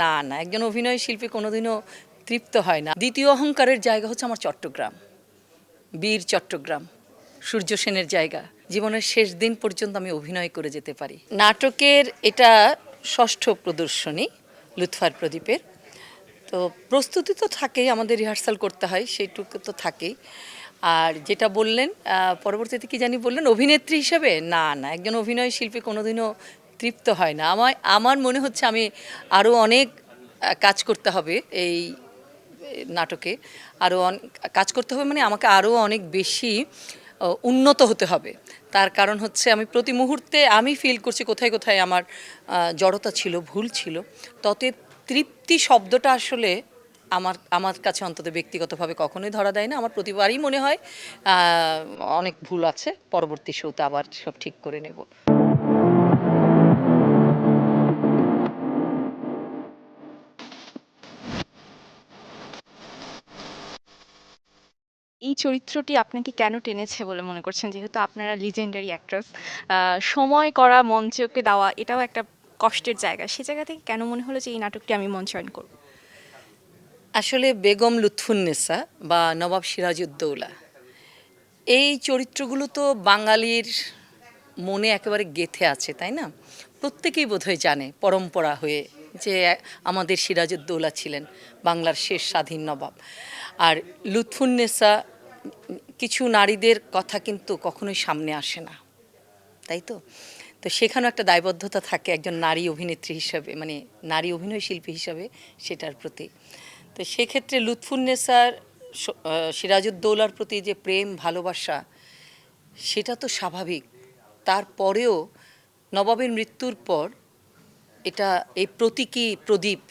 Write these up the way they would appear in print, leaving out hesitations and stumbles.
না না, একজন অভিনয় শিল্পী কোনোদিনও তৃপ্ত হয় না। দ্বিতীয় অহংকারের জায়গা হচ্ছে আমার চট্টগ্রাম, বীর চট্টগ্রাম, সূর্য সেনের জায়গা। জীবনের শেষ দিন পর্যন্ত আমি অভিনয় করে যেতে পারি। নাটকের এটা ষষ্ঠ প্রদর্শনী লুৎফার প্রদীপের। তো প্রস্তুতি তো থাকেই, আমাদের রিহার্সাল করতে হয়, সেইটুকু তো থাকেই। আর যেটা বললেন পরবর্তীতে কি জানি বললেন, অভিনেত্রী হিসেবে না না, একজন অভিনয় শিল্পী কোনোদিনও তৃপ্ত হয় না। আমার মনে হচ্ছে আমি আরও অনেক কাজ করতে হবে এই নাটকে। আরও কাজ করতে হবে, মানে আমাকে আরও অনেক বেশি উন্নত হতে হবে। তার কারণ হচ্ছে আমি প্রতি মুহূর্তে আমি ফিল করছি কোথায় কোথায় আমার জড়তা ছিল, ভুল ছিল। ততএব তৃপ্তি শব্দটা আসলে আমার আমার কাছে অন্তত ব্যক্তিগতভাবে কখনোই ধরা দেয় না। আমার প্রতিবারই মনে হয় অনেক ভুল আছে, পরবর্তী শোতে আবার সব ঠিক করে নেব। এই চরিত্রটি আপনাকে কেন টেনেছে বলে মনে করছেন? যেহেতু আপনারা লিজেন্ডারি অ্যাক্ট্রেস, সময় করা মঞ্চকে দেওয়া এটাও একটা কষ্টের জায়গা। সে জায়গা থেকে কেন মনে হলো যে এই নাটকটি আমি মঞ্চায়ন করব? আসলে বেগম লুৎফুন্নেসা বা নবাব সিরাজউদ্দৌলা, এই চরিত্রগুলো তো বাঙালির মনে একেবারে গেঁথে আছে, তাই না? প্রত্যেকেই বোধহয় জানে পরম্পরা হয়ে যে আমাদের সিরাজউদ্দৌলা ছিলেন বাংলার শেষ স্বাধীন নবাব। আর লুৎফুন্নেসা, কিছু নারীদের কথা কিন্তু কখনোই সামনে আসে না, তাই তো? তো সেখানেও একটা দায়বদ্ধতা থাকে একজন নারী অভিনেত্রী হিসাবে, মানে নারী অভিনয় শিল্পী হিসাবে, সেটার প্রতি। তো সেক্ষেত্রে লুৎফুন্নেসার সিরাজউদ্দৌলার প্রতি যে প্রেম ভালোবাসা, সেটা তো স্বাভাবিক। তারপরেও নবাবের মৃত্যুর পর এটা, এই প্রতীকী প্রদীপ,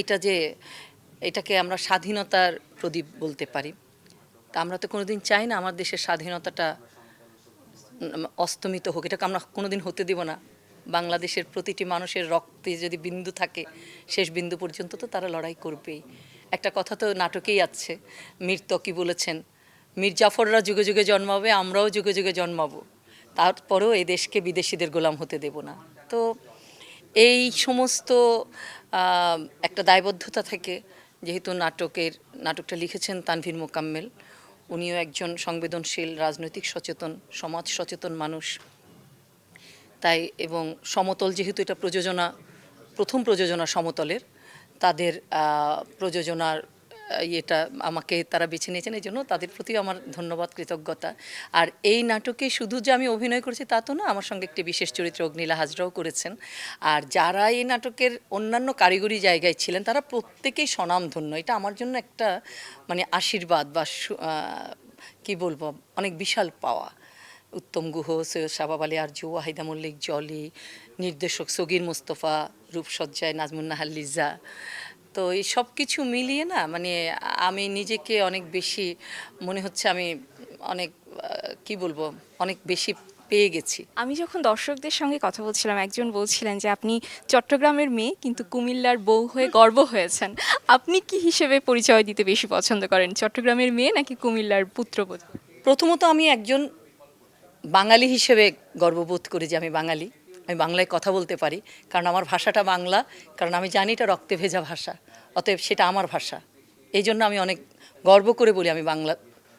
এটা যে, এটাকে আমরা স্বাধীনতার প্রদীপ বলতে পারি। তা আমরা তো কোনোদিন চাই না আমার দেশের স্বাধীনতাটা অস্তমিত হোক, এটাকে আমরা কোনোদিন হতে দেব না। বাংলাদেশের প্রতিটি মানুষের রক্তে যদি বিন্দু থাকে, শেষ বিন্দু পর্যন্ত তো তারা লড়াই করবেই। একটা কথা তো নাটকেই আছে, মীর ত্বকি বলেছেন, মীর জাফররা যুগে যুগে জন্মাবে, আমরাও যুগে যুগে জন্মাবো, তারপরেও এই দেশকে বিদেশিদের গোলাম হতে দেব না। তো এই সমস্ত একটা দায়বদ্ধতা থেকে, যেহেতু নাটকটা লিখেছেন তানভীর মোকাম্মেল, উনিও একজন সংবেদনশীল, রাজনৈতিক সচেতন, সমাজ সচেতন মানুষ, তাই এবং সমতল, যেহেতু এটা প্রথম প্রযোজনা সমতলের, তাদের প্রযোজনার ইয়েটা আমাকে তারা বেছে নিয়েছেন, এই জন্য তাদের প্রতিও আমার ধন্যবাদ, কৃতজ্ঞতা। আর এই নাটকে শুধু যে আমি অভিনয় করেছি তা তো না, আমার সঙ্গে একটি বিশেষ চরিত্র অগ্নিলা হাজরাও করেছেন। আর যারা এই নাটকের অন্যান্য কারিগরি জায়গায় ছিলেন তারা প্রত্যেকেই স্বনামধন্য। এটা আমার জন্য একটা মানে আশীর্বাদ বা কি বলবো, অনেক বিশাল পাওয়া। উত্তম গুহ, সৈয়দ শাবাব আলী আরজু, ওয়াহিদা মল্লিক জলি, নির্দেশক সগির মোস্তফা, রূপসজ্জায় নাজমুন্নাহার লিজা। তো এই সব কিছু মিলিয়ে না, মানে আমি নিজেকে অনেক বেশি মনে হচ্ছে আমি অনেক কি বলবো, অনেক বেশি পেয়ে গেছি। আমি যখন দর্শকদের সঙ্গে কথা বলছিলাম, একজন বলছিলেন যে আপনি চট্টগ্রামের মেয়ে কিন্তু কুমিল্লার বউ হয়ে গর্ব হয়েছেন। আপনি কি হিসেবে পরিচয় দিতে বেশি পছন্দ করেন, চট্টগ্রামের মেয়ে নাকি কুমিল্লার পুত্রবধূ? প্রথমত আমি একজন বাঙালি হিসেবে গর্ববোধ করি যে আমি বাঙালি, আমি বাংলায় কথা বলতে পারি, কারণ আমার ভাষাটা বাংলা, কারণ আমি জানি এটা রক্তে ভেজা ভাষা, অতএব সেটা আমার ভাষা। এই জন্য আমি অনেক গর্ব করে বলি আমি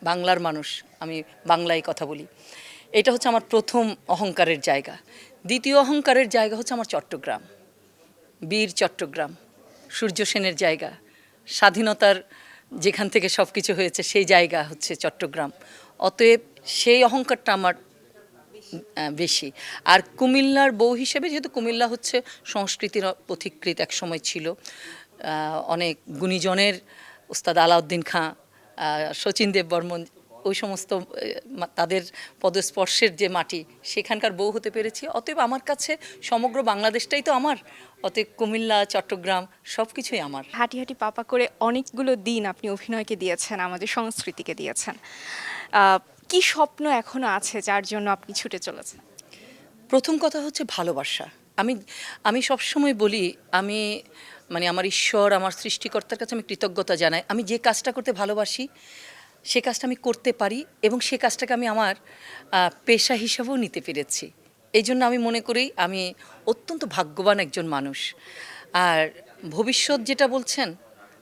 বাংলার মানুষ, আমি বাংলায় কথা বলি। এটা হচ্ছে আমার প্রথম অহংকারের জায়গা। দ্বিতীয় অহংকারের জায়গা হচ্ছে আমার চট্টগ্রাম, বীর চট্টগ্রাম, সূর্য সেনের জায়গা, স্বাধীনতার যেখান থেকে সব কিছু হয়েছে সেই জায়গা হচ্ছে চট্টগ্রাম। অতএব সেই অহংকারটা আমার বেশি। আর কুমিল্লার বউ হিসেবে, যেহেতু কুমিল্লা হচ্ছে সংস্কৃতির পথিকৃৎ এক সময় ছিল, অনেক গুণীজনের, ওস্তাদ আলাউদ্দিন খাঁ, শচীন দেব বর্মন, ওই সমস্ত তাদের পদস্পর্শের যে মাটি, সেখানকার বউ হতে পেরেছি। অতএব আমার কাছে সমগ্র বাংলাদেশটাই তো আমার, অতএব কুমিল্লা, চট্টগ্রাম সব কিছুই আমার। হাঁটি হাঁটি পাপা করে অনেকগুলো দিন আপনি অভিনয়কে দিয়েছেন, আমাদের সংস্কৃতিকে দিয়েছেন। আহ, কি স্বপ্ন এখনো আছে যার জন্য আপনি ছুটে চলেছেন? প্রথম কথা হচ্ছে ভালোবাসা। আমি আমি সবসময় বলি, আমি মানে আমার ঈশ্বর, আমার সৃষ্টিকর্তার কাছে আমি কৃতজ্ঞতা জানাই। আমি যে কাজটা করতে ভালোবাসি সে কাজটা আমি করতে পারি, এবং সে কাজটাকে আমি আমার পেশা হিসাবেও নিতে পেরেছি। এই জন্য আমি মনে করি আমি অত্যন্ত ভাগ্যবান একজন মানুষ। আর ভবিষ্যৎ যেটা বলছেন,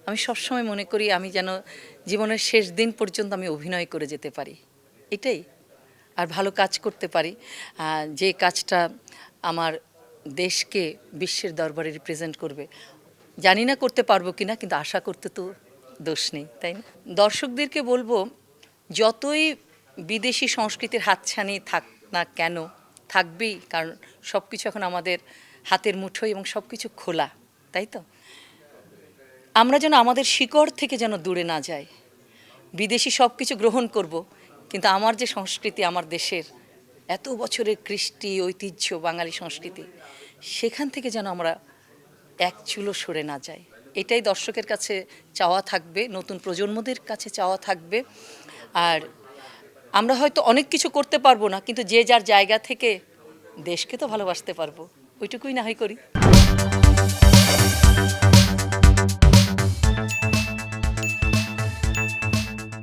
আমি সবসময় মনে করি আমি যেন জীবনের শেষ দিন পর্যন্ত আমি অভিনয় করে যেতে পারি, এটাই। আর ভালো কাজ করতে পারি, যে কাজটা আমার দেশকে বিশ্বের দরবারে রিপ্রেজেন্ট করবে। জানি না করতে পারবো কিনা, কিন্তু আশা করতে তো দোষ নেই, তাই না? দর্শকদেরকে বলবো, যতই বিদেশি সংস্কৃতির হাতছানি থাক না কেন, থাকবেই, কারণ সব কিছু এখন আমাদের হাতের মুঠোয় এবং সব কিছু খোলা, তাই তো? আমরা যেন আমাদের শিকড় থেকে যেন দূরে না যাই। বিদেশি সব কিছু গ্রহণ করব, কিন্তু আমার যে সংস্কৃতি, আমার দেশের এত বছরের কৃষ্টি ঐতিহ্য, বাঙালি সংস্কৃতি, সেখান থেকে যেন আমরা এক চুলো সরে না যাই। এটাই দর্শকের কাছে চাওয়া থাকবে, নতুন প্রজন্মদের কাছে চাওয়া থাকবে। আর আমরা হয়তো অনেক কিছু করতে পারবো না, কিন্তু যে যার জায়গা থেকে দেশকে তো ভালোবাসতে পারবো, ওইটুকুই না হয় করি।